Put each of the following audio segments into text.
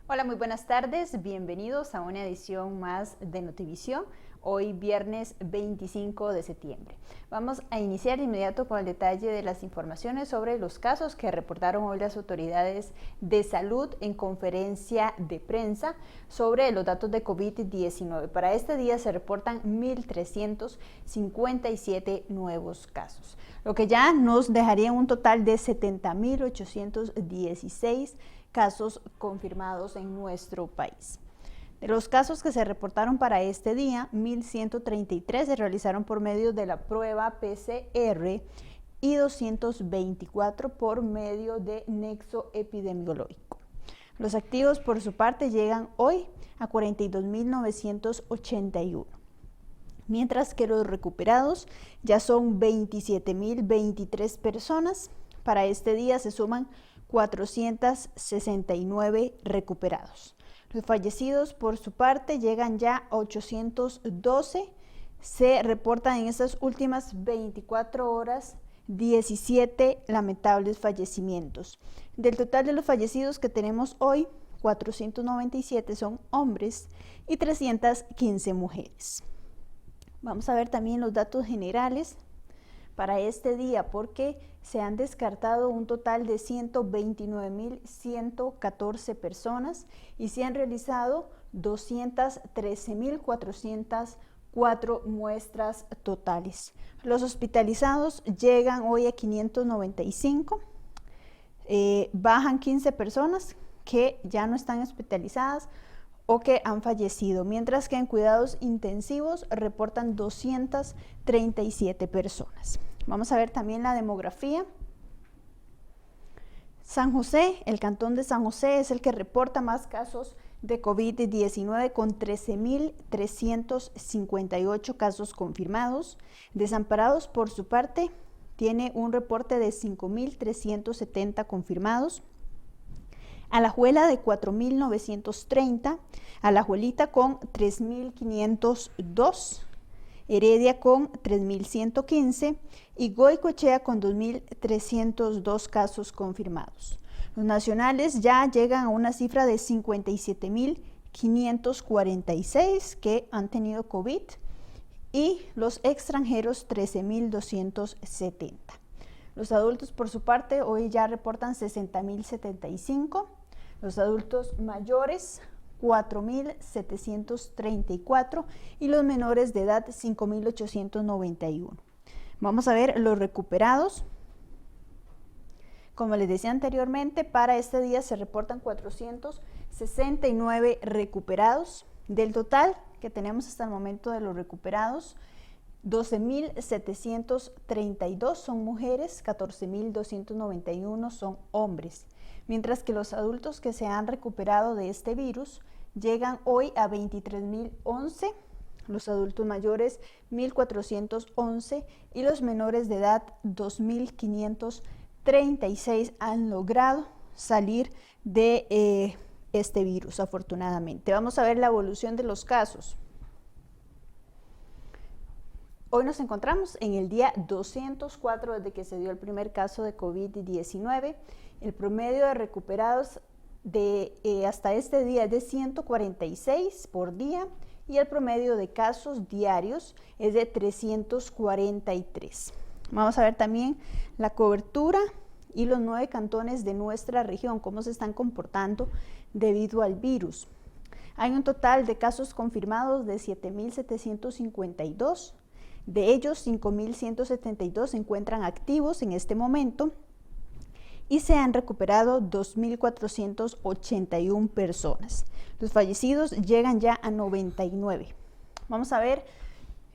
Hola, muy buenas tardes. Bienvenidos a una edición más de Notivisión. Hoy viernes 25 de septiembre. Vamos a iniciar de inmediato con el detalle de las informaciones sobre los casos que reportaron hoy las autoridades de salud en conferencia de prensa sobre los datos de COVID-19. Para este día se reportan 1.357 nuevos casos, lo que ya nos dejaría un total de 70.816 casos confirmados en nuestro país. De los casos que se reportaron para este día, 1.133 se realizaron por medio de la prueba PCR y 224 por medio de nexo epidemiológico. Los activos, por su parte, llegan hoy a 42.981, mientras que los recuperados ya son 27.023 personas. Para este día se suman 469 recuperados. Los fallecidos, por su parte, llegan ya a 812. Se reportan en estas últimas 24 horas 17 lamentables fallecimientos. Del total de los fallecidos que tenemos hoy, 497 son hombres y 315 mujeres. Vamos a ver también los datos generales para este día, porque se han descartado un total de 129.114 personas y se han realizado 213.404 muestras totales. Los hospitalizados llegan hoy a 595, bajan 15 personas que ya no están hospitalizadas o que han fallecido, mientras que en cuidados intensivos reportan 237 personas. Vamos a ver también la demografía. San José, el cantón de San José es el que reporta más casos de COVID-19 con 13.358 casos confirmados. Desamparados, por su parte, tiene un reporte de 5.370 confirmados. Alajuela de 4.930, Alajuelita con 3.502, Heredia con 3.115 y Goicoechea con 2.302 casos confirmados. Los nacionales ya llegan a una cifra de 57.546 que han tenido COVID y los extranjeros 13.270. Los adultos, por su parte, hoy ya reportan 60.075. Los adultos mayores, 4.734 y los menores de edad, 5.891. Vamos a ver los recuperados. Como les decía anteriormente, para este día se reportan 469 recuperados. Del total que tenemos hasta el momento de los recuperados, 12.732 son mujeres, 14.291 son hombres, mientras que los adultos que se han recuperado de este virus llegan hoy a 23.011, los adultos mayores 1.411 y los menores de edad 2.536 han logrado salir de este virus, afortunadamente. Vamos a ver la evolución de los casos. Hoy nos encontramos en el día 204 desde que se dio el primer caso de COVID-19. El promedio de recuperados hasta este día es de 146 por día y el promedio de casos diarios es de 343. Vamos a ver también la cobertura y los 9 cantones de nuestra región, cómo se están comportando debido al virus. Hay un total de casos confirmados de 7.752. De ellos, 5.172 se encuentran activos en este momento y se han recuperado 2.481 personas. Los fallecidos llegan ya a 99. Vamos a ver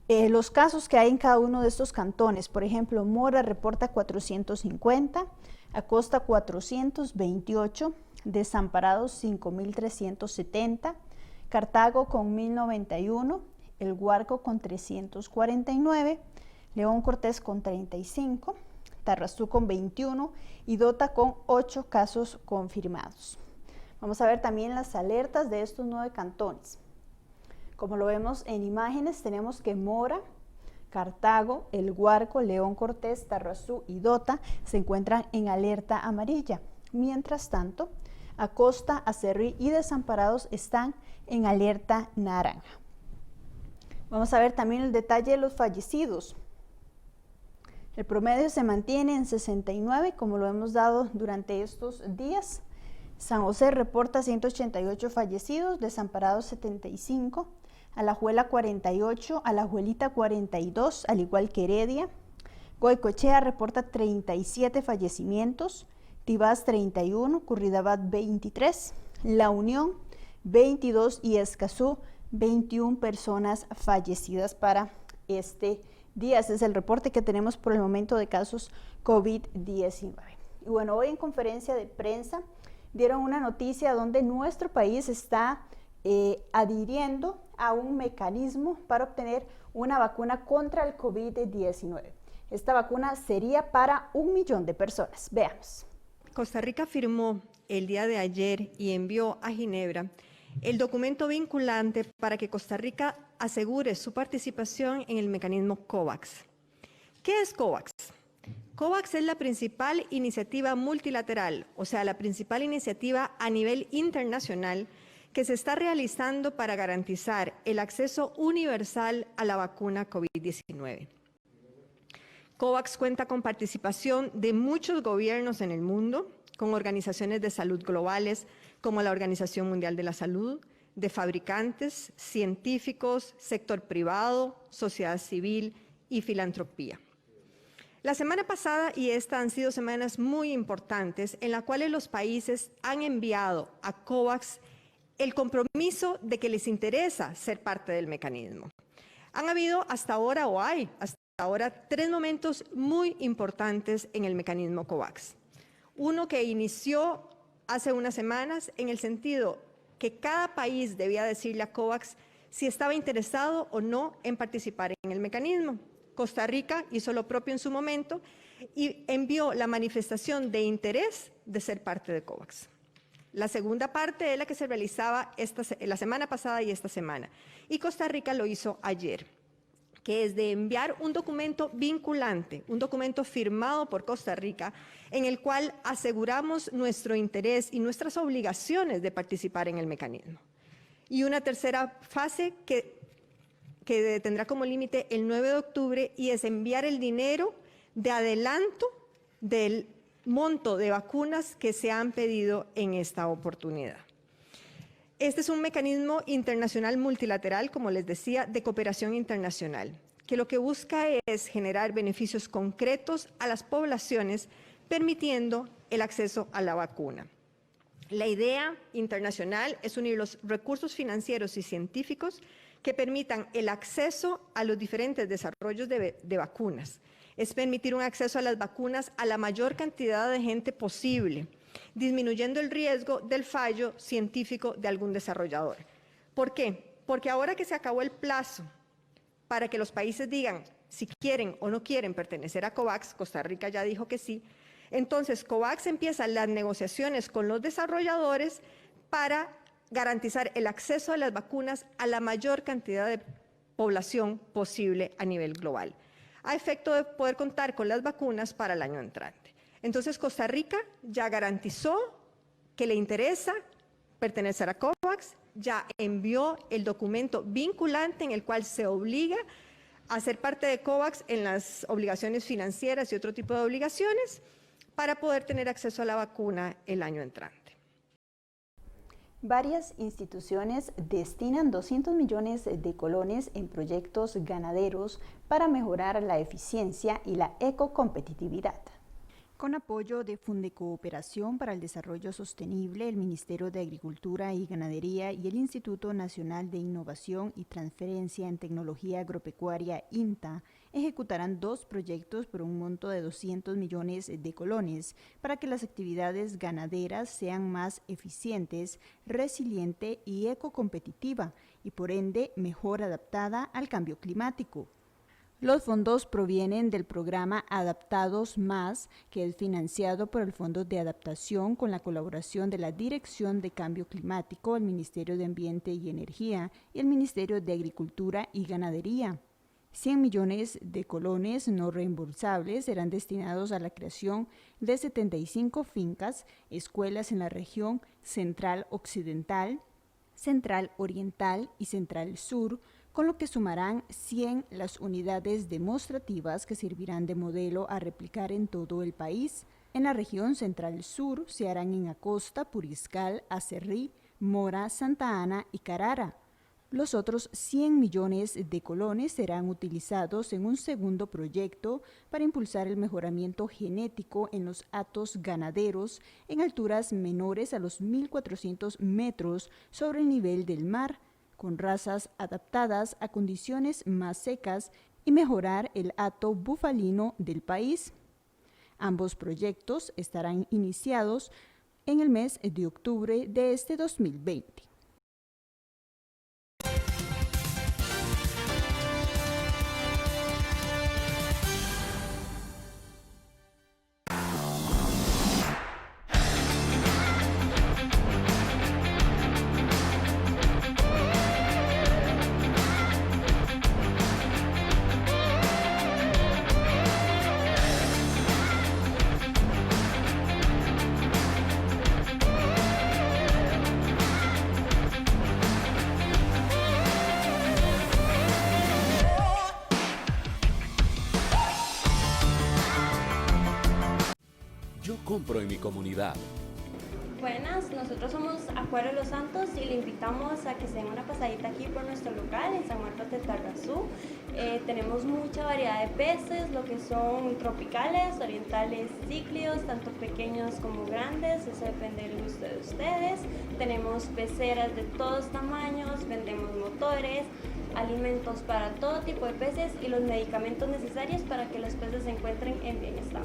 los casos que hay en cada uno de estos cantones. Por ejemplo, Mora reporta 450, Acosta 428, Desamparados 5.370, Cartago con 1.091, El Guarco con 349, León Cortés con 35, Tarrazú con 21 y Dota con 8 casos confirmados. Vamos a ver también las alertas de estos 9 cantones. Como lo vemos en imágenes, tenemos que Mora, Cartago, El Guarco, León Cortés, Tarrazú y Dota se encuentran en alerta amarilla. Mientras tanto, Acosta, Acerrí y Desamparados están en alerta naranja. Vamos a ver también el detalle de los fallecidos. El promedio se mantiene en 69, como lo hemos dado durante estos días. San José reporta 188 fallecidos, Desamparados 75, Alajuela 48, Alajuelita 42, al igual que Heredia. Goicoechea reporta 37 fallecimientos, Tibás 31, Curridabat 23, La Unión 22 y Escazú 21 personas fallecidas para este día. Ese es el reporte que tenemos por el momento de casos COVID-19. Y bueno, hoy en conferencia de prensa dieron una noticia donde nuestro país está adhiriendo a un mecanismo para obtener una vacuna contra el COVID-19. Esta vacuna sería para 1 millón de personas. Veamos. Costa Rica firmó el día de ayer y envió a Ginebra el documento vinculante para que Costa Rica asegure su participación en el mecanismo COVAX. ¿Qué es COVAX? COVAX es la principal iniciativa multilateral, o sea, la principal iniciativa a nivel internacional que se está realizando para garantizar el acceso universal a la vacuna COVID-19. COVAX cuenta con participación de muchos gobiernos en el mundo, con organizaciones de salud globales como la Organización Mundial de la Salud, de fabricantes, científicos, sector privado, sociedad civil y filantropía. La semana pasada y esta han sido semanas muy importantes en las cuales los países han enviado a COVAX el compromiso de que les interesa ser parte del mecanismo. Han habido hasta ahora, o hay hasta ahora, 3 momentos muy importantes en el mecanismo COVAX. Uno que inició hace unas semanas en el sentido que cada país debía decirle a COVAX si estaba interesado o no en participar en el mecanismo. Costa Rica hizo lo propio en su momento y envió la manifestación de interés de ser parte de COVAX. La segunda parte es la que se realizaba la semana pasada y esta semana, y Costa Rica lo hizo ayer, que es de enviar un documento vinculante, un documento firmado por Costa Rica, en el cual aseguramos nuestro interés y nuestras obligaciones de participar en el mecanismo. Y una tercera fase que tendrá como límite el 9 de octubre y es enviar el dinero de adelanto del monto de vacunas que se han pedido en esta oportunidad. Este es un mecanismo internacional multilateral, como les decía, de cooperación internacional, que lo que busca es generar beneficios concretos a las poblaciones, permitiendo el acceso a la vacuna. La idea internacional es unir los recursos financieros y científicos que permitan el acceso a los diferentes desarrollos de vacunas. Es permitir un acceso a las vacunas a la mayor cantidad de gente posible, disminuyendo el riesgo del fallo científico de algún desarrollador. ¿Por qué? Porque ahora que se acabó el plazo para que los países digan si quieren o no quieren pertenecer a COVAX, Costa Rica ya dijo que sí, entonces COVAX empieza las negociaciones con los desarrolladores para garantizar el acceso a las vacunas a la mayor cantidad de población posible a nivel global, a efecto de poder contar con las vacunas para el año entrante. Entonces, Costa Rica ya garantizó que le interesa pertenecer a COVAX, ya envió el documento vinculante en el cual se obliga a ser parte de COVAX en las obligaciones financieras y otro tipo de obligaciones para poder tener acceso a la vacuna el año entrante. Varias instituciones destinan 200 millones de colones en proyectos ganaderos para mejorar la eficiencia y la ecocompetitividad. Con apoyo de Fundecooperación para el Desarrollo Sostenible, el Ministerio de Agricultura y Ganadería y el Instituto Nacional de Innovación y Transferencia en Tecnología Agropecuaria, INTA, ejecutarán 2 proyectos por un monto de 200 millones de colones para que las actividades ganaderas sean más eficientes, resiliente y ecocompetitiva y por ende mejor adaptada al cambio climático. Los fondos provienen del programa Adaptados Más, que es financiado por el Fondo de Adaptación con la colaboración de la Dirección de Cambio Climático, el Ministerio de Ambiente y Energía y el Ministerio de Agricultura y Ganadería. 100 millones de colones no reembolsables serán destinados a la creación de 75 fincas, escuelas en la región Central Occidental, Central Oriental y Central Sur, con lo que sumarán 100 las unidades demostrativas que servirán de modelo a replicar en todo el país. En la región Central Sur se harán en Acosta, Puriscal, Acerrí, Mora, Santa Ana y Carara. Los otros 100 millones de colones serán utilizados en un segundo proyecto para impulsar el mejoramiento genético en los hatos ganaderos en alturas menores a los 1.400 metros sobre el nivel del mar, con razas adaptadas a condiciones más secas y mejorar el hato bufalino del país. Ambos proyectos estarán iniciados en el mes de octubre de este 2020. Yo compro en mi comunidad. Buenas, nosotros somos Acuario Los Santos y le invitamos a que se den una pasadita aquí por nuestro local en San Marcos de Tarrazú. Tenemos mucha variedad de peces, lo que son tropicales, orientales, cíclidos, tanto pequeños como grandes, eso depende del gusto de ustedes. Tenemos peceras de todos tamaños, vendemos motores, alimentos para todo tipo de peces y los medicamentos necesarios para que los peces se encuentren en bienestar.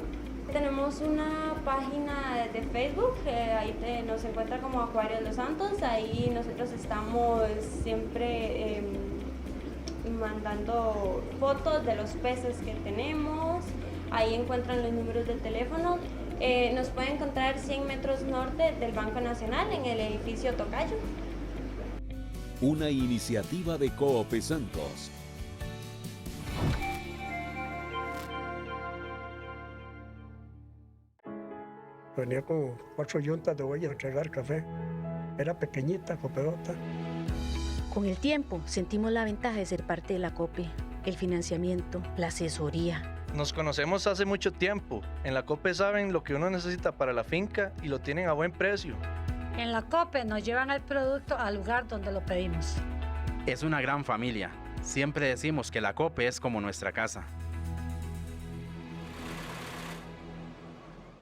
Tenemos una página de Facebook, ahí nos encuentra como Acuario Los Santos, ahí nosotros estamos siempre mandando fotos de los peces que tenemos, ahí encuentran los números de teléfono, nos pueden encontrar 100 metros norte del Banco Nacional en el edificio Tocayo. Una iniciativa de Coop Santos. Venía con 4 yuntas de olla a entregar café. Era pequeñita, coopedota. Con el tiempo sentimos la ventaja de ser parte de la COPE, el financiamiento, la asesoría. Nos conocemos hace mucho tiempo. En la COPE saben lo que uno necesita para la finca y lo tienen a buen precio. En la COPE nos llevan el producto al lugar donde lo pedimos. Es una gran familia. Siempre decimos que la COPE es como nuestra casa.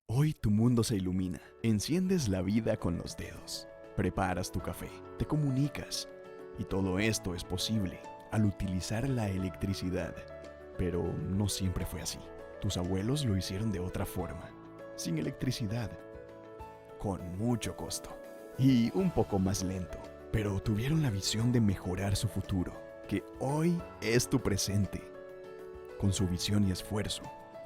Hoy tu mundo se ilumina. Enciendes la vida con los dedos. Preparas tu café, te comunicas. Y todo esto es posible al utilizar la electricidad. Pero no siempre fue así. Tus abuelos lo hicieron de otra forma. Sin electricidad. Con mucho costo. Y un poco más lento. Pero tuvieron la visión de mejorar su futuro, que hoy es tu presente. Con su visión y esfuerzo,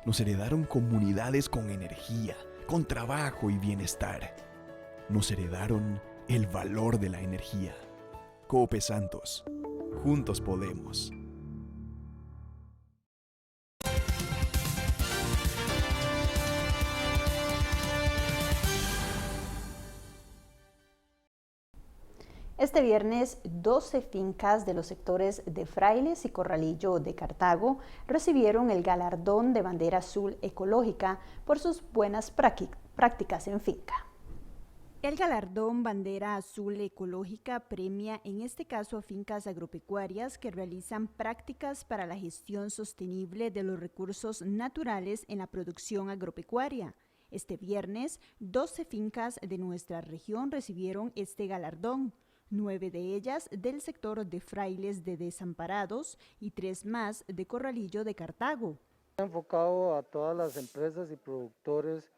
nos heredaron comunidades con energía, con trabajo y bienestar. Nos heredaron el valor de la energía. Coop Santos. Juntos podemos. Este viernes, 12 fincas de los sectores de Frailes y Corralillo de Cartago recibieron el galardón de bandera azul ecológica por sus buenas prácticas en finca. El galardón Bandera Azul Ecológica premia en este caso a fincas agropecuarias que realizan prácticas para la gestión sostenible de los recursos naturales en la producción agropecuaria. Este viernes, 12 fincas de nuestra región recibieron este galardón. 9 de ellas del sector de Frailes de Desamparados y 3 más de Corralillo de Cartago. Enfocado a todas las empresas y productores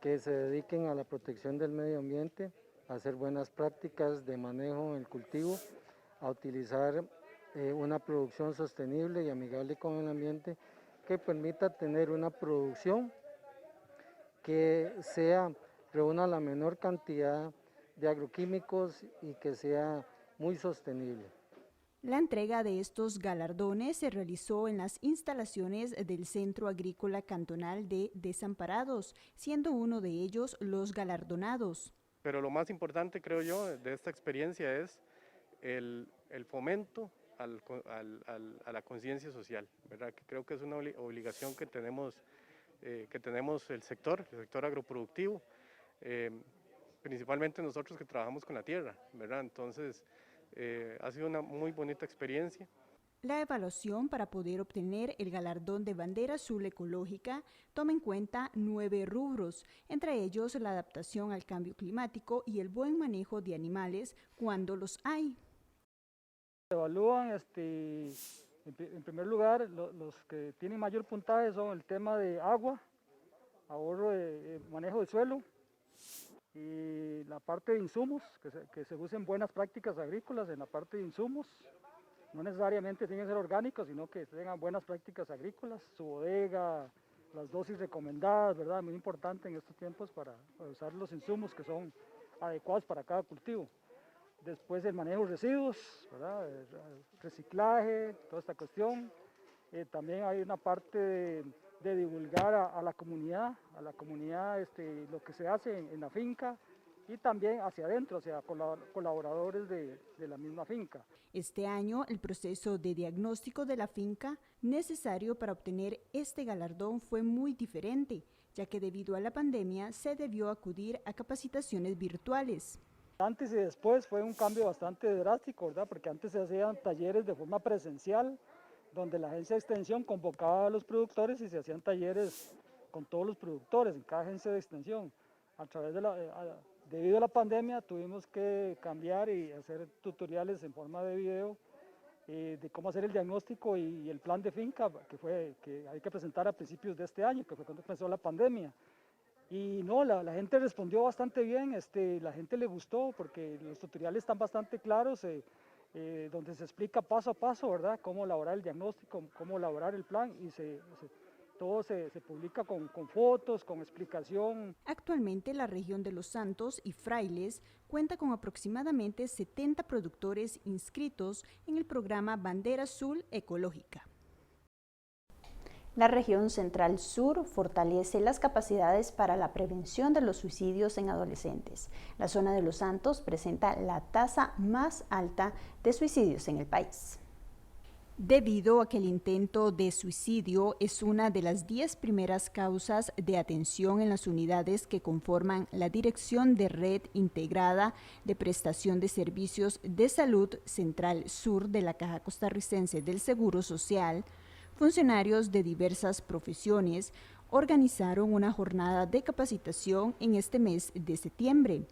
que se dediquen a la protección del medio ambiente, a hacer buenas prácticas de manejo en el cultivo, a utilizar una producción sostenible y amigable con el ambiente que permita tener una producción que reúna la menor cantidad de agroquímicos y que sea muy sostenible. La entrega de estos galardones se realizó en las instalaciones del Centro Agrícola Cantonal de Desamparados, siendo uno de ellos los galardonados. Pero lo más importante, creo yo, de esta experiencia es el fomento a la conciencia social, ¿verdad? Que creo que es una obligación que tenemos el sector agroproductivo, principalmente nosotros que trabajamos con la tierra, ¿verdad? Entonces, ha sido una muy bonita experiencia. La evaluación para poder obtener el galardón de bandera azul ecológica toma en cuenta 9 rubros, entre ellos la adaptación al cambio climático y el buen manejo de animales cuando los hay. Evalúan, en primer lugar, los que tienen mayor puntaje son el tema de agua, ahorro de manejo de suelo, y la parte de insumos, que se usen buenas prácticas agrícolas en la parte de insumos. No necesariamente tienen que ser orgánicos, sino que tengan buenas prácticas agrícolas, su bodega, las dosis recomendadas, ¿verdad? Muy importante en estos tiempos para usar los insumos que son adecuados para cada cultivo. Después el manejo de residuos, ¿verdad? El reciclaje, toda esta cuestión. También hay una parte de divulgar a la comunidad lo que se hace en la finca, y también hacia adentro, hacia colaboradores de la misma finca. Este año, el proceso de diagnóstico de la finca necesario para obtener este galardón fue muy diferente, ya que debido a la pandemia se debió acudir a capacitaciones virtuales. Antes y después fue un cambio bastante drástico, ¿verdad? Porque antes se hacían talleres de forma presencial, donde la agencia de extensión convocaba a los productores y se hacían talleres con todos los productores en cada agencia de extensión. Debido a la pandemia tuvimos que cambiar y hacer tutoriales en forma de video de cómo hacer el diagnóstico y el plan de finca que hay que presentar a principios de este año, que fue cuando empezó la pandemia. Y no, la gente respondió bastante bien, la gente le gustó porque los tutoriales están bastante claros, donde se explica paso a paso, ¿verdad? Cómo elaborar el diagnóstico, cómo elaborar el plan, y todo se publica con fotos, con explicación. Actualmente la región de Los Santos y Frailes cuenta con aproximadamente 70 productores inscritos en el programa Bandera Azul Ecológica. La región Central Sur fortalece las capacidades para la prevención de los suicidios en adolescentes. La zona de Los Santos presenta la tasa más alta de suicidios en el país. Debido a que el intento de suicidio es una de las 10 primeras causas de atención en las unidades que conforman la Dirección de Red Integrada de Prestación de Servicios de Salud Central Sur de la Caja Costarricense del Seguro Social, funcionarios de diversas profesiones organizaron una jornada de capacitación en este mes de septiembre.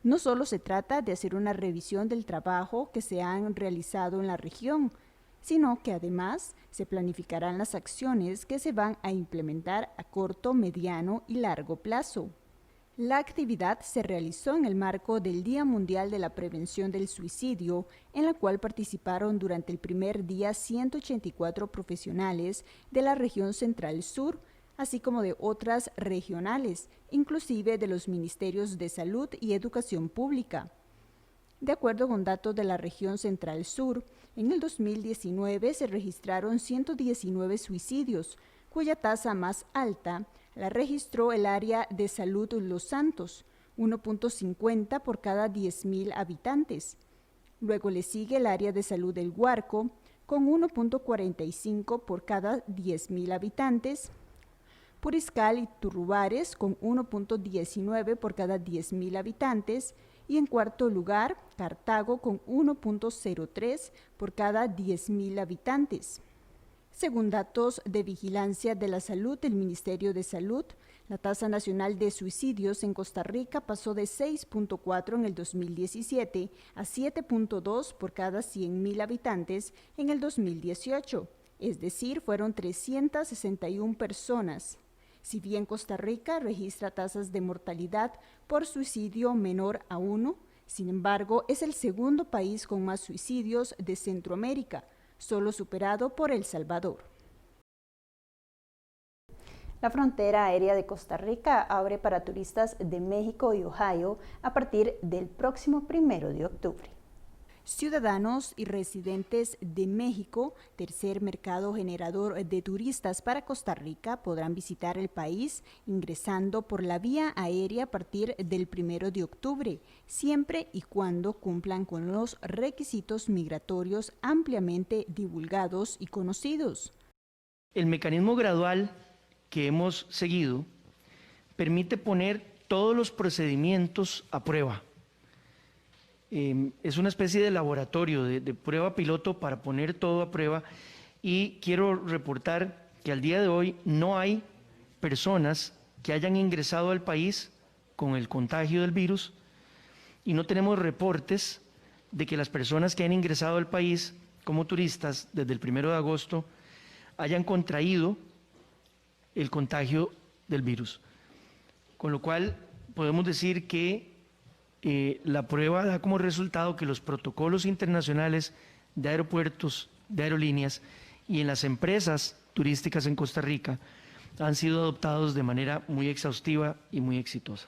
No solo se trata de hacer una revisión del trabajo que se han realizado en la región, sino que además se planificarán las acciones que se van a implementar a corto, mediano y largo plazo. La actividad se realizó en el marco del Día Mundial de la Prevención del Suicidio, en la cual participaron durante el primer día 184 profesionales de la región Central Sur, así como de otras regionales, inclusive de los Ministerios de Salud y Educación Pública. De acuerdo con datos de la región Central Sur, en el 2019 se registraron 119 suicidios, cuya tasa más alta la registró el área de salud Los Santos, 1.50 por cada 10.000 habitantes. Luego le sigue el área de salud El Guarco, con 1.45 por cada 10.000 habitantes. Puriscal y Turrubares, con 1.19 por cada 10.000 habitantes. Y en cuarto lugar, Cartago, con 1.03 por cada 10.000 habitantes. Según datos de Vigilancia de la Salud del Ministerio de Salud, la tasa nacional de suicidios en Costa Rica pasó de 6.4 en el 2017 a 7.2 por cada 100.000 habitantes en el 2018, es decir, fueron 361 personas. Si bien Costa Rica registra tasas de mortalidad por suicidio menor a 1, sin embargo, es el segundo país con más suicidios de Centroamérica, solo superado por El Salvador. La frontera aérea de Costa Rica abre para turistas de México y Ohio a partir del próximo 1 de octubre. Ciudadanos y residentes de México, tercer mercado generador de turistas para Costa Rica, podrán visitar el país ingresando por la vía aérea a partir del 1 de octubre, siempre y cuando cumplan con los requisitos migratorios ampliamente divulgados y conocidos. El mecanismo gradual que hemos seguido permite poner todos los procedimientos a prueba. Es una especie de laboratorio, de prueba piloto para poner todo a prueba, y quiero reportar que al día de hoy no hay personas que hayan ingresado al país con el contagio del virus y no tenemos reportes de que las personas que han ingresado al país como turistas desde el 1 de agosto hayan contraído el contagio del virus. Con lo cual podemos decir que la prueba da como resultado que los protocolos internacionales de aeropuertos, de aerolíneas y en las empresas turísticas en Costa Rica han sido adoptados de manera muy exhaustiva y muy exitosa.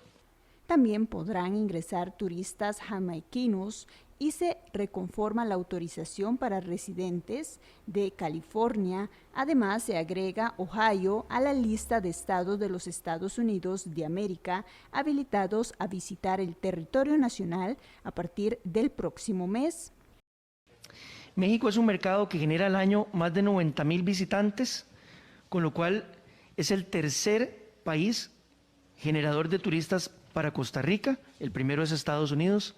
También podrán ingresar turistas jamaiquinos y se reconforma la autorización para residentes de California. Además, se agrega Ohio a la lista de estados de los Estados Unidos de América habilitados a visitar el territorio nacional a partir del próximo mes. México es un mercado que genera al año más de 90,000 visitantes, con lo cual es el tercer país generador de turistas para Costa Rica. El primero es Estados Unidos,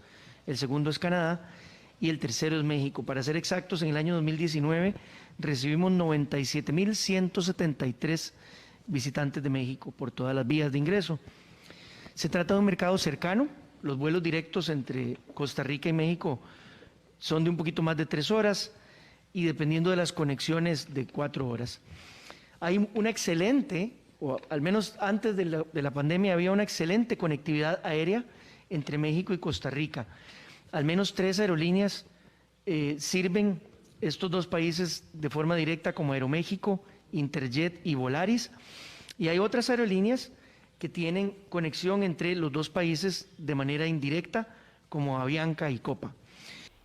el segundo es Canadá y el tercero es México. Para ser exactos, en el año 2019 recibimos 97,173 visitantes de México por todas las vías de ingreso. Se trata de un mercado cercano. Los vuelos directos entre Costa Rica y México son de un poquito más de 3 horas y dependiendo de las conexiones de 4 horas. Hay una excelente, o al menos antes de la pandemia había una excelente conectividad aérea entre México y Costa Rica. Al menos 3 aerolíneas sirven estos dos países de forma directa, como Aeroméxico, Interjet y Volaris, y hay otras aerolíneas que tienen conexión entre los dos países de manera indirecta, como Avianca y Copa.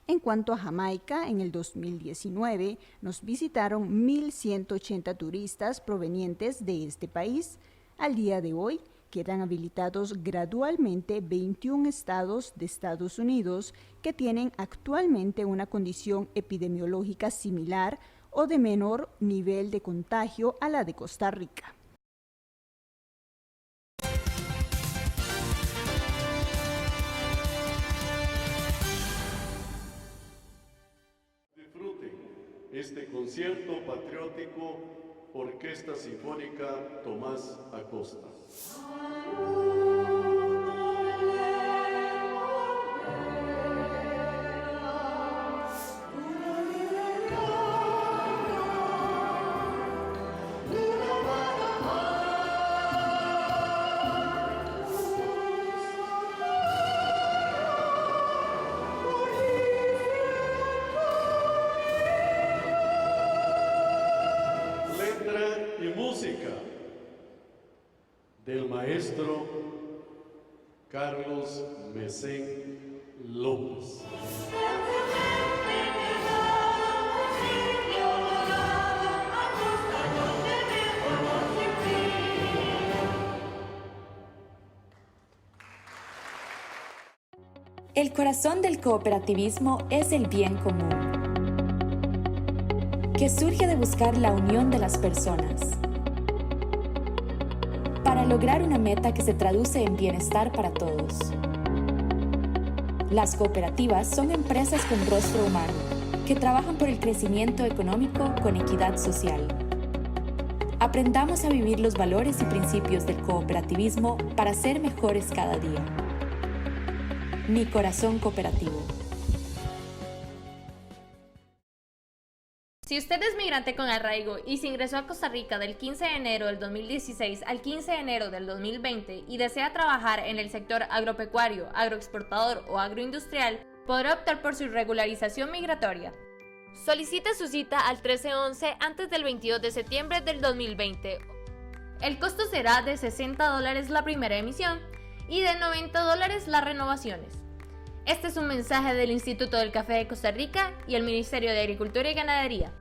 En cuanto a Jamaica, en el 2019 nos visitaron 1,180 turistas provenientes de este país. Al día de hoy, quedan habilitados gradualmente 21 estados de Estados Unidos que tienen actualmente una condición epidemiológica similar o de menor nivel de contagio a la de Costa Rica. Disfruten este concierto patriótico Orquesta Sinfónica Tomás Acosta. Del maestro Carlos Mesén López. El corazón del cooperativismo es el bien común, que surge de buscar la unión de las personas para lograr una meta que se traduce en bienestar para todos. Las cooperativas son empresas con rostro humano, que trabajan por el crecimiento económico con equidad social. Aprendamos a vivir los valores y principios del cooperativismo para ser mejores cada día. Mi corazón cooperativo. Si usted es migrante con arraigo y se ingresó a Costa Rica del 15 de enero del 2016 al 15 de enero del 2020 y desea trabajar en el sector agropecuario, agroexportador o agroindustrial, podrá optar por su regularización migratoria. Solicite su cita al 1311 antes del 22 de septiembre del 2020. El costo será de $60 la primera emisión y de $90 las renovaciones. Este es un mensaje del Instituto del Café de Costa Rica y el Ministerio de Agricultura y Ganadería.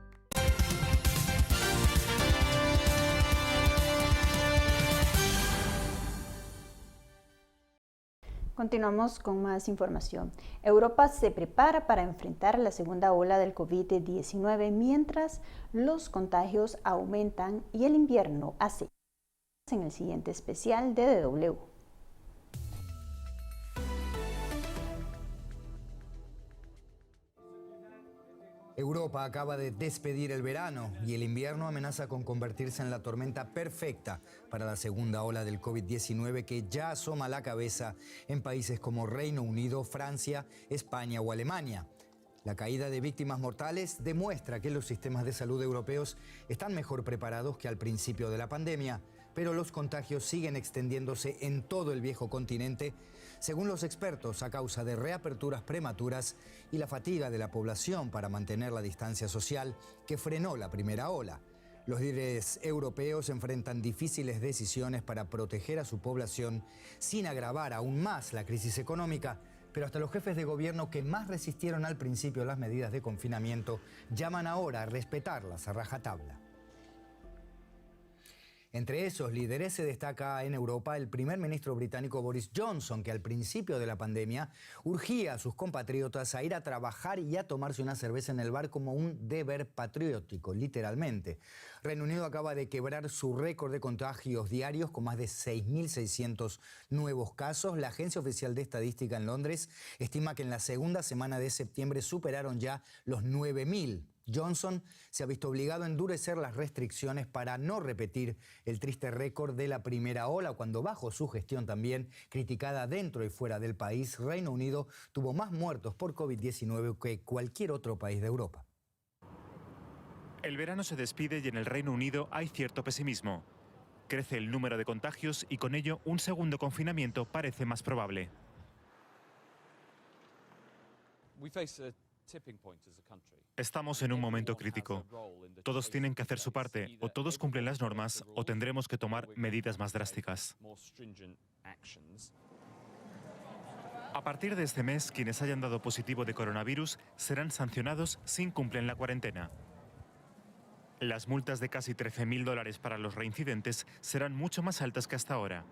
Continuamos con más información. Europa se prepara para enfrentar la segunda ola del COVID-19 mientras los contagios aumentan y el invierno acecha. En el siguiente especial de DW. Europa acaba de despedir el verano y el invierno amenaza con convertirse en la tormenta perfecta para la segunda ola del COVID-19 que ya asoma la cabeza en países como Reino Unido, Francia, España o Alemania. La caída de víctimas mortales demuestra que los sistemas de salud europeos están mejor preparados que al principio de la pandemia, pero los contagios siguen extendiéndose en todo el viejo continente, según los expertos, a causa de reaperturas prematuras y la fatiga de la población para mantener la distancia social que frenó la primera ola. Los líderes europeos enfrentan difíciles decisiones para proteger a su población sin agravar aún más la crisis económica, pero hasta los jefes de gobierno que más resistieron al principio las medidas de confinamiento llaman ahora a respetarlas a rajatabla. Entre esos líderes se destaca en Europa el primer ministro británico Boris Johnson, que al principio de la pandemia urgía a sus compatriotas a ir a trabajar y a tomarse una cerveza en el bar como un deber patriótico, literalmente. Reino Unido acaba de quebrar su récord de contagios diarios con más de 6.600 nuevos casos. La Agencia Oficial de Estadística en Londres estima que en la segunda semana de septiembre superaron ya los 9.000. Johnson se ha visto obligado a endurecer las restricciones para no repetir el triste récord de la primera ola, cuando bajo su gestión también criticada dentro y fuera del país, Reino Unido tuvo más muertos por COVID-19 que cualquier otro país de Europa. El verano se despide y en el Reino Unido hay cierto pesimismo. Crece el número de contagios y con ello un segundo confinamiento parece más probable. Estamos en un momento crítico. Todos tienen que hacer su parte, o todos cumplen las normas, o tendremos que tomar medidas más drásticas. A partir de este mes, quienes hayan dado positivo de coronavirus serán sancionados si incumplen la cuarentena. Las multas de casi $13.000 para los reincidentes serán mucho más altas que hasta ahora.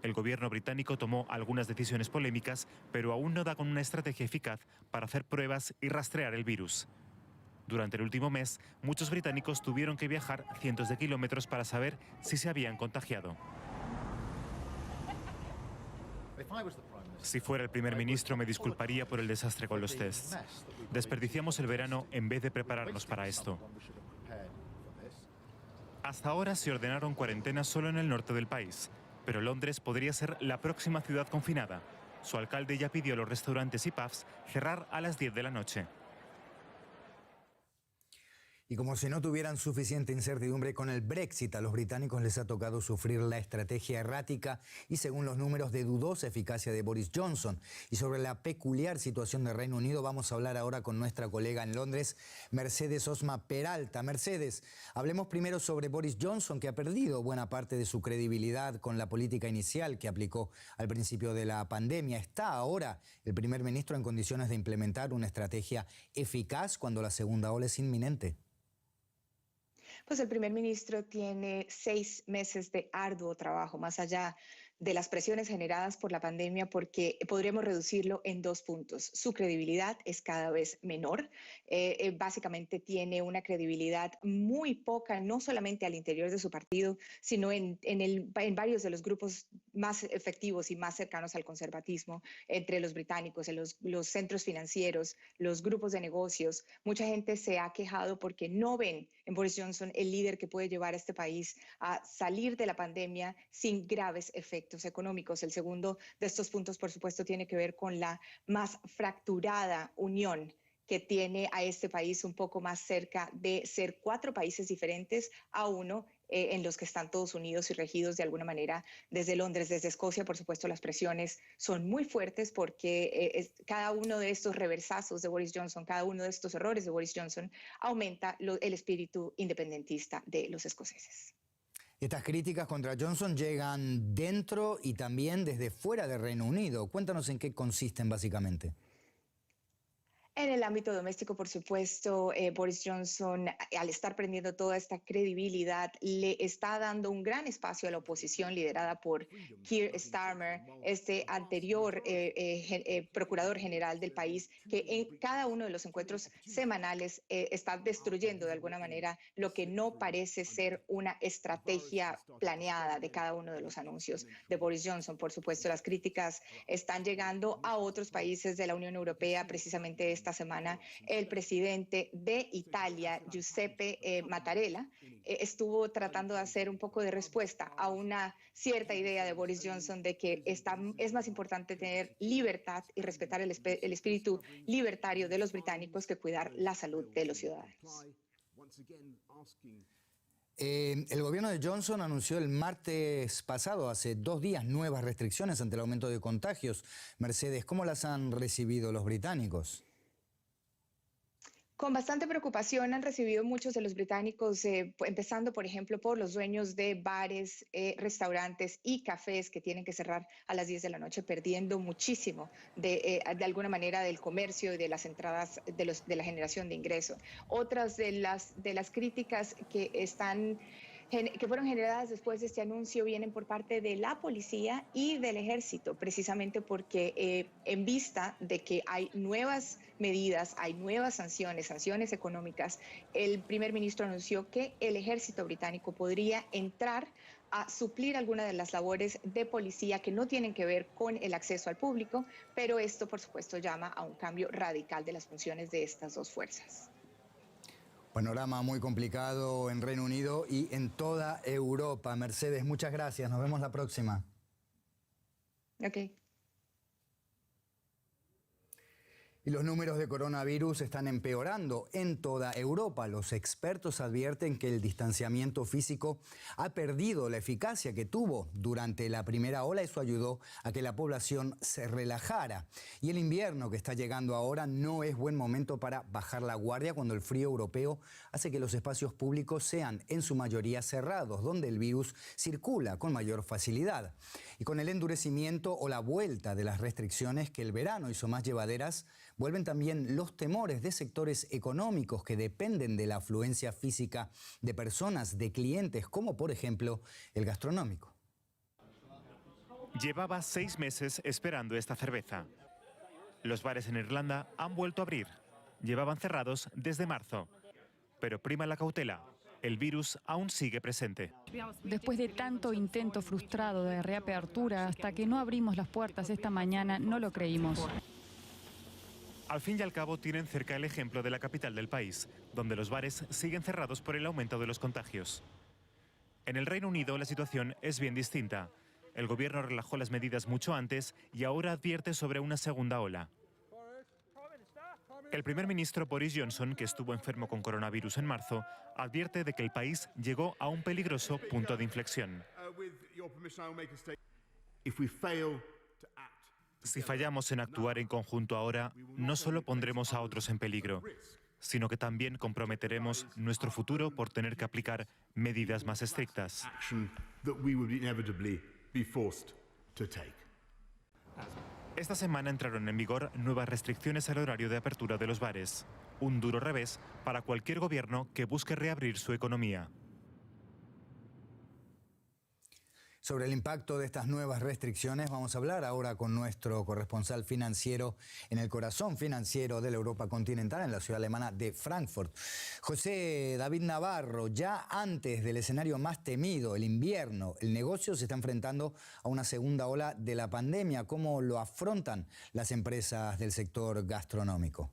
El gobierno británico tomó algunas decisiones polémicas, pero aún no da con una estrategia eficaz para hacer pruebas y rastrear el virus. Durante el último mes, muchos británicos tuvieron que viajar cientos de kilómetros para saber si se habían contagiado. Si fuera el primer ministro, me disculparía por el desastre con los tests. Desperdiciamos el verano en vez de prepararnos para esto. Hasta ahora se ordenaron cuarentenas solo en el norte del país, pero Londres podría ser la próxima ciudad confinada. Su alcalde ya pidió a los restaurantes y pubs cerrar a las 10 de la noche. Y como si no tuvieran suficiente incertidumbre con el Brexit, a los británicos les ha tocado sufrir la estrategia errática y, según los números, de dudosa eficacia de Boris Johnson. Y sobre la peculiar situación del Reino Unido vamos a hablar ahora con nuestra colega en Londres, Mercedes Osma Peralta. Mercedes, hablemos primero sobre Boris Johnson, que ha perdido buena parte de su credibilidad con la política inicial que aplicó al principio de la pandemia. ¿Está ahora el primer ministro en condiciones de implementar una estrategia eficaz cuando la segunda ola es inminente? Pues el primer ministro tiene 6 meses de arduo trabajo, más allá de las presiones generadas por la pandemia, porque podríamos reducirlo en 2 puntos. Su credibilidad es cada vez menor. Básicamente tiene una credibilidad muy poca, no solamente al interior de su partido, sino en varios de los grupos más efectivos y más cercanos al conservatismo, entre los británicos, en los centros financieros, los grupos de negocios. Mucha gente se ha quejado porque no ven en Boris Johnson el líder que puede llevar a este país a salir de la pandemia sin graves efectos económicos. El segundo de estos puntos, por supuesto, tiene que ver con la más fracturada unión que tiene a este país un poco más cerca de ser 4 países diferentes a uno en los que están todos unidos y regidos de alguna manera desde Londres, desde Escocia. Por supuesto, las presiones son muy fuertes porque cada uno de estos reversazos de Boris Johnson, cada uno de estos errores de Boris Johnson aumenta el espíritu independentista de los escoceses. Estas críticas contra Johnson llegan dentro y también desde fuera del Reino Unido. Cuéntanos en qué consisten básicamente. En el ámbito doméstico, por supuesto, Boris Johnson, al estar prendiendo toda esta credibilidad, le está dando un gran espacio a la oposición liderada por Keir Starmer, este anterior procurador general del país, que en cada uno de los encuentros semanales está destruyendo de alguna manera lo que no parece ser una estrategia planeada de cada uno de los anuncios de Boris Johnson. Por supuesto, las críticas están llegando a otros países de la Unión Europea. Precisamente esta semana el presidente de Italia, Giuseppe Mattarella, estuvo tratando de hacer un poco de respuesta a una cierta idea de Boris Johnson de que es más importante tener libertad y respetar el espíritu libertario de los británicos que cuidar la salud de los ciudadanos. El gobierno de Johnson anunció el martes pasado, hace 2 días, nuevas restricciones ante el aumento de contagios. Mercedes, ¿cómo las han recibido los británicos? Con bastante preocupación han recibido muchos de los británicos, empezando, por ejemplo, por los dueños de bares, restaurantes y cafés que tienen que cerrar a las 10 de la noche, perdiendo muchísimo de alguna manera del comercio y de las entradas de la generación de ingreso. Otras de las críticas que fueron generadas después de este anuncio vienen por parte de la policía y del ejército, precisamente porque en vista de que hay nuevas medidas, hay nuevas sanciones económicas, el primer ministro anunció que el ejército británico podría entrar a suplir algunas de las labores de policía que no tienen que ver con el acceso al público, pero esto, por supuesto, llama a un cambio radical de las funciones de estas dos fuerzas. Panorama muy complicado en Reino Unido y en toda Europa. Mercedes, muchas gracias. Nos vemos la próxima. Ok. Y los números de coronavirus están empeorando en toda Europa. Los expertos advierten que el distanciamiento físico ha perdido la eficacia que tuvo durante la primera ola. Eso ayudó a que la población se relajara. Y el invierno que está llegando ahora no es buen momento para bajar la guardia cuando el frío europeo hace que los espacios públicos sean en su mayoría cerrados, donde el virus circula con mayor facilidad. Y con el endurecimiento o la vuelta de las restricciones que el verano hizo más llevaderas, vuelven también los temores de sectores económicos que dependen de la afluencia física de personas, de clientes, como por ejemplo el gastronómico. Llevaba 6 meses esperando esta cerveza. Los bares en Irlanda han vuelto a abrir. Llevaban cerrados desde marzo. Pero prima la cautela. El virus aún sigue presente. Después de tanto intento frustrado de reapertura, hasta que no abrimos las puertas esta mañana, no lo creímos. Al fin y al cabo tienen cerca el ejemplo de la capital del país, donde los bares siguen cerrados por el aumento de los contagios. En el Reino Unido la situación es bien distinta. El gobierno relajó las medidas mucho antes y ahora advierte sobre una segunda ola. El primer ministro Boris Johnson, que estuvo enfermo con coronavirus en marzo, advierte de que el país llegó a un peligroso punto de inflexión. Si fallamos en actuar en conjunto ahora, no solo pondremos a otros en peligro, sino que también comprometeremos nuestro futuro por tener que aplicar medidas más estrictas. Esta semana entraron en vigor nuevas restricciones al horario de apertura de los bares. Un duro revés para cualquier gobierno que busque reabrir su economía. Sobre el impacto de estas nuevas restricciones vamos a hablar ahora con nuestro corresponsal financiero en el corazón financiero de la Europa continental, en la ciudad alemana de Frankfurt. José David Navarro, ya antes del escenario más temido, el invierno, el negocio se está enfrentando a una segunda ola de la pandemia. ¿Cómo lo afrontan las empresas del sector gastronómico?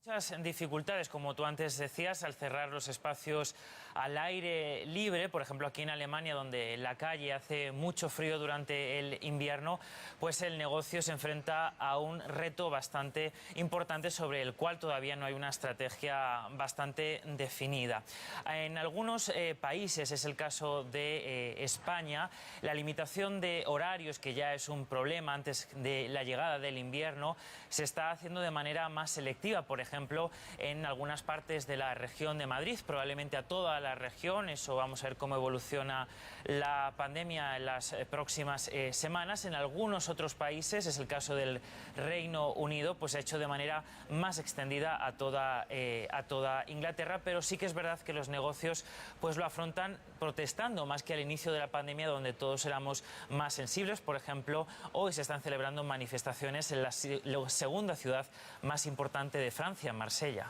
Muchas dificultades, como tú antes decías, al cerrar los espacios al aire libre, por ejemplo aquí en Alemania, donde en la calle hace mucho frío durante el invierno, pues el negocio se enfrenta a un reto bastante importante sobre el cual todavía no hay una estrategia bastante definida. En algunos países, es el caso de España, la limitación de horarios, que ya es un problema antes de la llegada del invierno, se está haciendo de manera más selectiva. Por ejemplo, ejemplo, en algunas partes de la región de Madrid, probablemente a toda la región. Eso vamos a ver cómo evoluciona la pandemia en las próximas semanas. En algunos otros países, es el caso del Reino Unido, pues se ha hecho de manera más extendida a toda Inglaterra, pero sí que es verdad que los negocios pues lo afrontan protestando más que al inicio de la pandemia, donde todos éramos más sensibles. Por ejemplo, hoy se están celebrando manifestaciones en la segunda ciudad más importante de Francia, Marsella.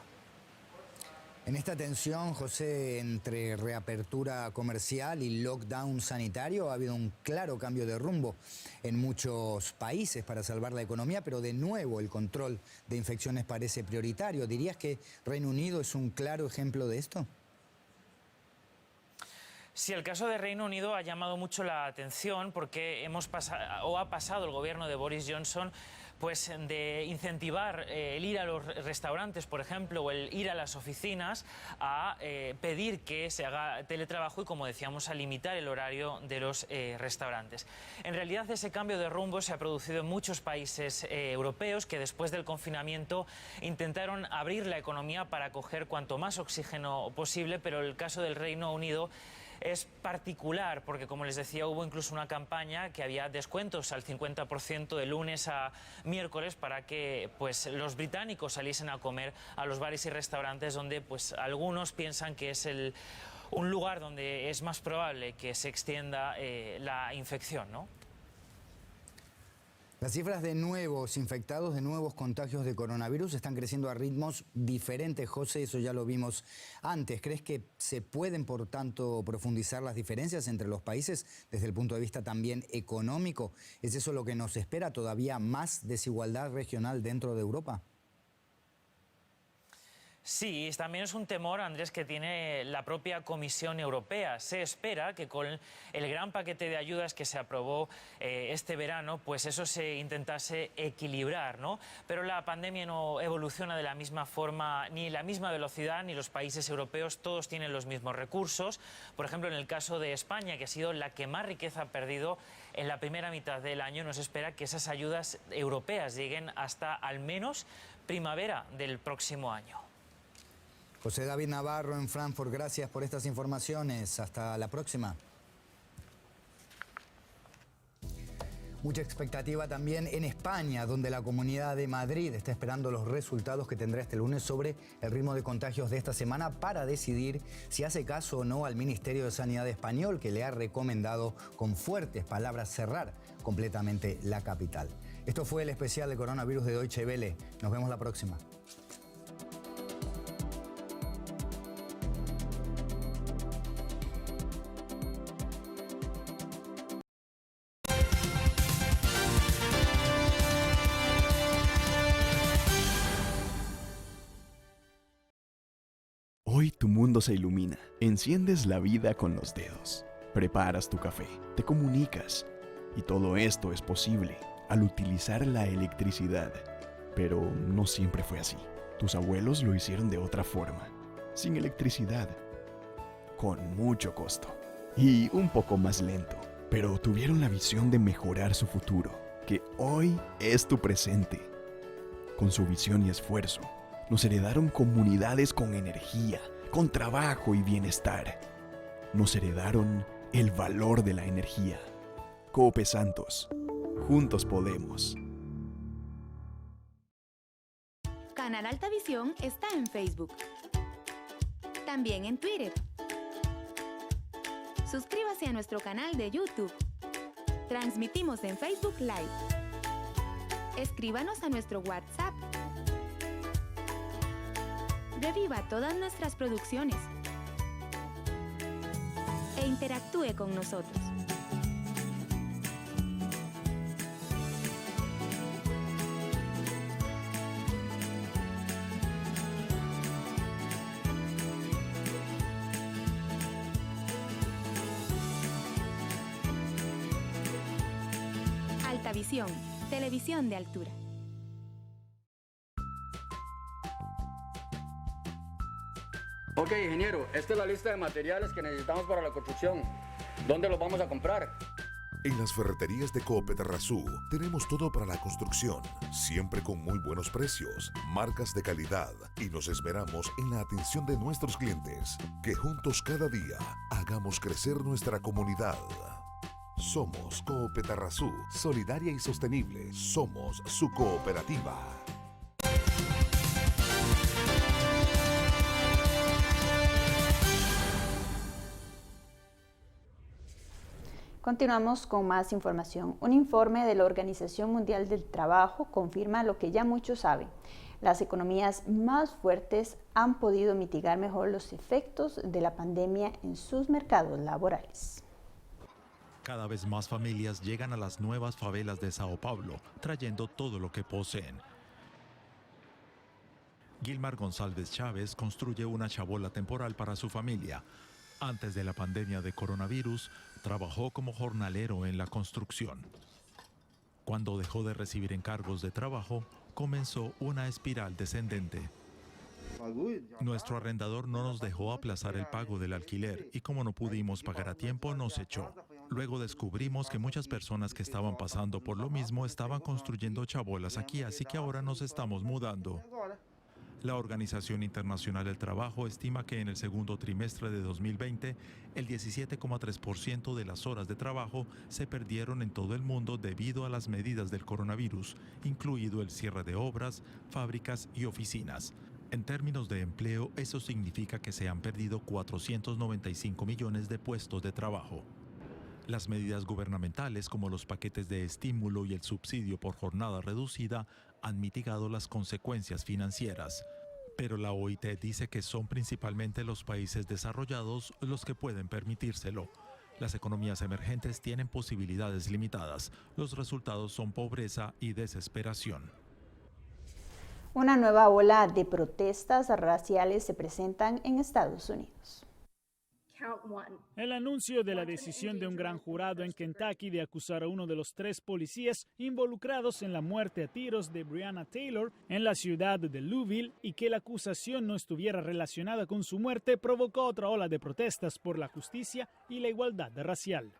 En esta tensión, José, entre reapertura comercial y lockdown sanitario, ha habido un claro cambio de rumbo en muchos países para salvar la economía, pero de nuevo el control de infecciones parece prioritario. ¿Dirías que Reino Unido es un claro ejemplo de esto? Sí, el caso de Reino Unido ha llamado mucho la atención porque ha pasado el gobierno de Boris Johnson pues de incentivar el ir a los restaurantes, por ejemplo, o el ir a las oficinas, a pedir que se haga teletrabajo y, como decíamos, a limitar el horario de los restaurantes. En realidad, ese cambio de rumbo se ha producido en muchos países europeos que después del confinamiento intentaron abrir la economía para coger cuanto más oxígeno posible, pero el caso del Reino Unido es particular porque, como les decía, hubo incluso una campaña que había descuentos al 50% de lunes a miércoles para que pues los británicos saliesen a comer a los bares y restaurantes donde pues algunos piensan que es un lugar donde es más probable que se extienda la infección, ¿no? Las cifras de nuevos infectados, de nuevos contagios de coronavirus están creciendo a ritmos diferentes, José, eso ya lo vimos antes. ¿Crees que se pueden, por tanto, profundizar las diferencias entre los países desde el punto de vista también económico? ¿Es eso lo que nos espera, todavía más desigualdad regional dentro de Europa? Sí, también es un temor, Andrés, que tiene la propia Comisión Europea. Se espera que con el gran paquete de ayudas que se aprobó este verano, pues eso se intentase equilibrar, ¿no? Pero la pandemia no evoluciona de la misma forma, ni la misma velocidad, ni los países europeos todos tienen los mismos recursos. Por ejemplo, en el caso de España, que ha sido la que más riqueza ha perdido en la primera mitad del año, nos espera que esas ayudas europeas lleguen hasta al menos primavera del próximo año. José David Navarro en Frankfurt, gracias por estas informaciones. Hasta la próxima. Mucha expectativa también en España, donde la Comunidad de Madrid está esperando los resultados que tendrá este lunes sobre el ritmo de contagios de esta semana para decidir si hace caso o no al Ministerio de Sanidad español, que le ha recomendado con fuertes palabras cerrar completamente la capital. Esto fue el especial de coronavirus de Deutsche Welle. Nos vemos la próxima. Hoy tu mundo se ilumina. Enciendes la vida con los dedos. Preparas tu café, te comunicas. Y todo esto es posible al utilizar la electricidad. Pero no siempre fue así. Tus abuelos lo hicieron de otra forma. Sin electricidad. Con mucho costo. Y un poco más lento. Pero tuvieron la visión de mejorar su futuro. Que hoy es tu presente. Con su visión y esfuerzo, nos heredaron comunidades con energía, con trabajo y bienestar. Nos heredaron el valor de la energía. Cope Santos. Juntos podemos. Canal Alta Visión está en Facebook. También en Twitter. Suscríbase a nuestro canal de YouTube. Transmitimos en Facebook Live. Escríbanos a nuestro WhatsApp. Reviva todas nuestras producciones e interactúe con nosotros. Altavisión, televisión de altura. Ok, ingeniero, esta es la lista de materiales que necesitamos para la construcción. ¿Dónde los vamos a comprar? En las ferreterías de Copetarrazú tenemos todo para la construcción, siempre con muy buenos precios, marcas de calidad y nos esmeramos en la atención de nuestros clientes. Que juntos cada día hagamos crecer nuestra comunidad. Somos Copetarrazú, solidaria y sostenible. Somos su cooperativa. Continuamos con más información. Un informe de la Organización Mundial del Trabajo confirma lo que ya muchos saben. Las economías más fuertes han podido mitigar mejor los efectos de la pandemia en sus mercados laborales. Cada vez más familias llegan a las nuevas favelas de Sao Paulo, trayendo todo lo que poseen. Gilmar González Chávez construye una chabola temporal para su familia. Antes de la pandemia de coronavirus, trabajó como jornalero en la construcción. Cuando dejó de recibir encargos de trabajo, comenzó una espiral descendente. Nuestro arrendador no nos dejó aplazar el pago del alquiler y como no pudimos pagar a tiempo, nos echó. Luego descubrimos que muchas personas que estaban pasando por lo mismo estaban construyendo chabolas aquí, así que ahora nos estamos mudando. La Organización Internacional del Trabajo estima que en el segundo trimestre de 2020, el 17,3% de las horas de trabajo se perdieron en todo el mundo debido a las medidas del coronavirus, incluido el cierre de obras, fábricas y oficinas. En términos de empleo, eso significa que se han perdido 495 millones de puestos de trabajo. Las medidas gubernamentales, como los paquetes de estímulo y el subsidio por jornada reducida, han mitigado las consecuencias financieras. Pero la OIT dice que son principalmente los países desarrollados los que pueden permitírselo. Las economías emergentes tienen posibilidades limitadas. Los resultados son pobreza y desesperación. Una nueva ola de protestas raciales se presentan en Estados Unidos. El anuncio de la decisión de un gran jurado en Kentucky de acusar a uno de los 3 policías involucrados en la muerte a tiros de Breonna Taylor en la ciudad de Louisville y que la acusación no estuviera relacionada con su muerte provocó otra ola de protestas por la justicia y la igualdad racial.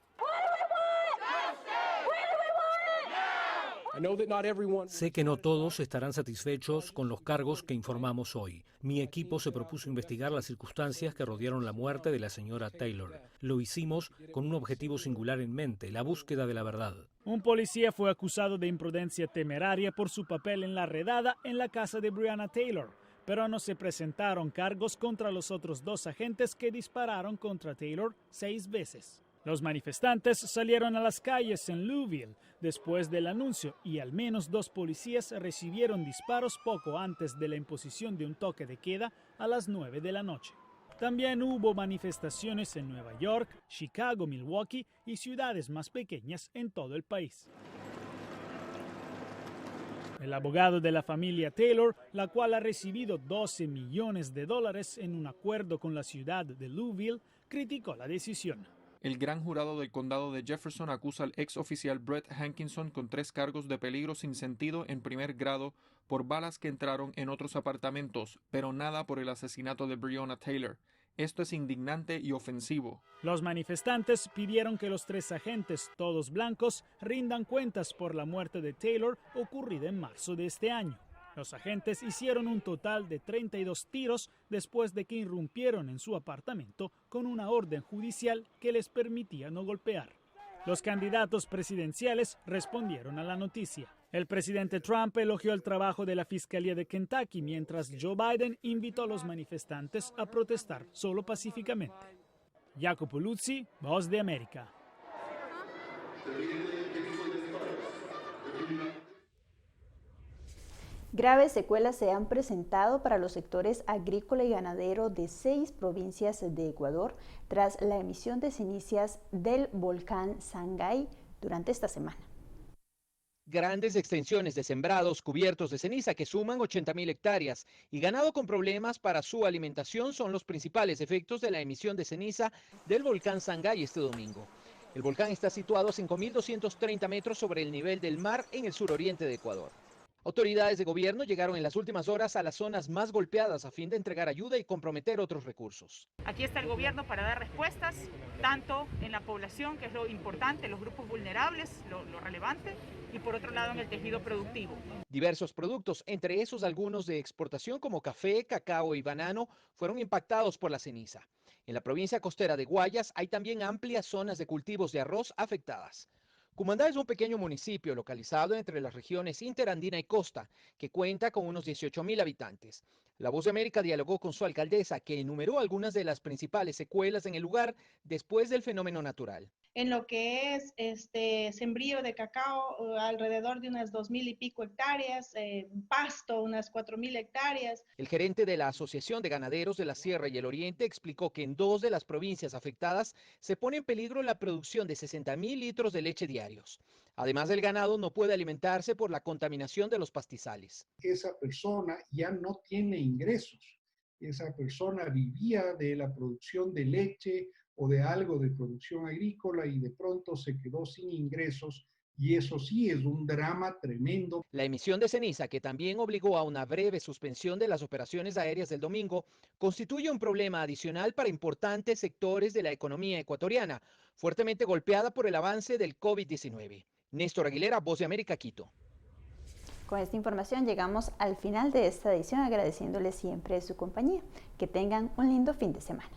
Sé que no todos estarán satisfechos con los cargos que informamos hoy. Mi equipo se propuso investigar las circunstancias que rodearon la muerte de la señora Taylor. Lo hicimos con un objetivo singular en mente, la búsqueda de la verdad. Un policía fue acusado de imprudencia temeraria por su papel en la redada en la casa de Breonna Taylor, pero no se presentaron cargos contra los otros 2 agentes que dispararon contra Taylor 6 veces. Los manifestantes salieron a las calles en Louisville después del anuncio y al menos 2 policías recibieron disparos poco antes de la imposición de un toque de queda a las 9 de la noche. También hubo manifestaciones en Nueva York, Chicago, Milwaukee y ciudades más pequeñas en todo el país. El abogado de la familia Taylor, la cual ha recibido $12 millones en un acuerdo con la ciudad de Louisville, criticó la decisión. El gran jurado del condado de Jefferson acusa al ex oficial Brett Hankinson con 3 cargos de peligro sin sentido en primer grado por balas que entraron en otros apartamentos, pero nada por el asesinato de Breonna Taylor. Esto es indignante y ofensivo. Los manifestantes pidieron que los 3 agentes, todos blancos, rindan cuentas por la muerte de Taylor ocurrida en marzo de este año. Los agentes hicieron un total de 32 tiros después de que irrumpieron en su apartamento con una orden judicial que les permitía no golpear. Los candidatos presidenciales respondieron a la noticia. El presidente Trump elogió el trabajo de la Fiscalía de Kentucky, mientras Joe Biden invitó a los manifestantes a protestar solo pacíficamente. Jacopo Luzzi, Voz de América. Graves secuelas se han presentado para los sectores agrícola y ganadero de 6 provincias de Ecuador tras la emisión de cenizas del volcán Sangay durante esta semana. Grandes extensiones de sembrados cubiertos de ceniza que suman 80.000 hectáreas y ganado con problemas para su alimentación son los principales efectos de la emisión de ceniza del volcán Sangay este domingo. El volcán está situado a 5.230 metros sobre el nivel del mar en el suroriente de Ecuador. Autoridades de gobierno llegaron en las últimas horas a las zonas más golpeadas a fin de entregar ayuda y comprometer otros recursos. Aquí está el gobierno para dar respuestas, tanto en la población, que es lo importante, los grupos vulnerables, lo relevante, y por otro lado en el tejido productivo. Diversos productos, entre esos algunos de exportación como café, cacao y banano, fueron impactados por la ceniza. En la provincia costera de Guayas hay también amplias zonas de cultivos de arroz afectadas. Cumandá es un pequeño municipio localizado entre las regiones interandina y costa, que cuenta con unos 18.000 habitantes. La Voz de América dialogó con su alcaldesa, que enumeró algunas de las principales secuelas en el lugar después del fenómeno natural. En lo que es sembrío de cacao, alrededor de unas 2.000 y pico hectáreas, pasto, unas 4.000 hectáreas. El gerente de la Asociación de Ganaderos de la Sierra y el Oriente explicó que en 2 de las provincias afectadas se pone en peligro la producción de 60.000 litros de leche diarios. Además, el ganado no puede alimentarse por la contaminación de los pastizales. Esa persona ya no tiene ingresos. Esa persona vivía de la producción de leche o de algo de producción agrícola y de pronto se quedó sin ingresos, y eso sí es un drama tremendo. La emisión de ceniza, que también obligó a una breve suspensión de las operaciones aéreas del domingo, constituye un problema adicional para importantes sectores de la economía ecuatoriana, fuertemente golpeada por el avance del COVID-19. Néstor Aguilera, Voz de América, Quito. Con esta información llegamos al final de esta edición, agradeciéndoles siempre su compañía. Que tengan un lindo fin de semana.